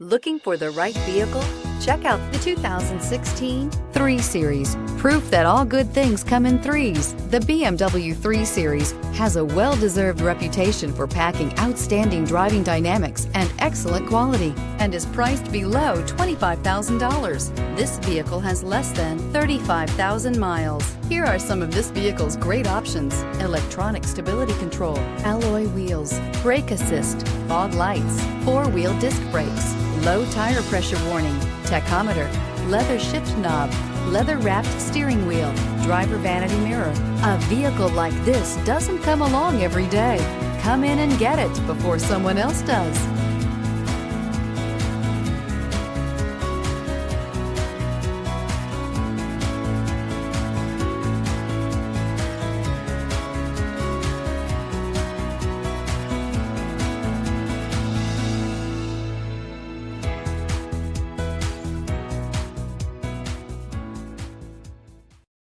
Looking for the right vehicle? Check out the 2016 3 Series. Proof that all good things come in threes. The BMW 3 Series has a well-deserved reputation for packing outstanding driving dynamics and excellent quality, and is priced below $25,000. This vehicle has less than 35,000 miles. Here are some of this vehicle's great options: electronic stability control, alloy wheels, brake assist, fog lights, 4-wheel disc brakes, low tire pressure warning, tachometer, leather shift knob, leather-wrapped steering wheel, driver vanity mirror. A vehicle like this doesn't come along every day. Come in and get it before someone else does.